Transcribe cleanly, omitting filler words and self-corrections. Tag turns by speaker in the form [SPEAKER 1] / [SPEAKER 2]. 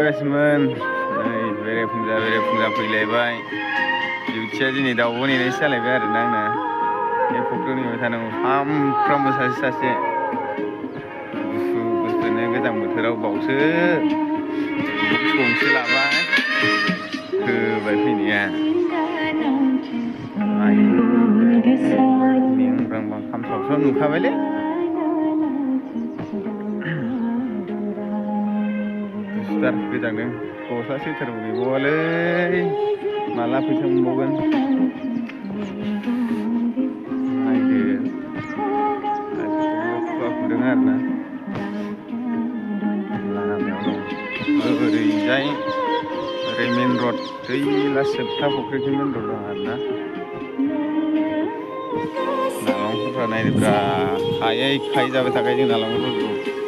[SPEAKER 1] ओंखारबोगासिनोमोन नै बेरेफुंजा फैलायबाय डिउटिया दिनै दाउब' नेनायसो जालायबाय आरोना आंना बे फुख्रियाव नेबाय थानांगौ सामफ्रामबो सासे गुसुनो गोजां बोथोराव बावसो गंसे लाबाय होबाय फैनाया मेंब्रांब्रां खामसावसाव नुखाबायलै गुसुथार गोजांदों गस्ला सेथारबो गैबावालै माला फैसा मोनबावगोन नायदो खुवा खुदों आरोना लामायाव दं ओरैजाय ओरै मेन रड दै लास्ट जोबथा फुख्रिथिं मेन रड दं आरोना नालांफोरफ्रा नायदोब्रा खायै जाबाय थाखायो जों नालांफोरखौ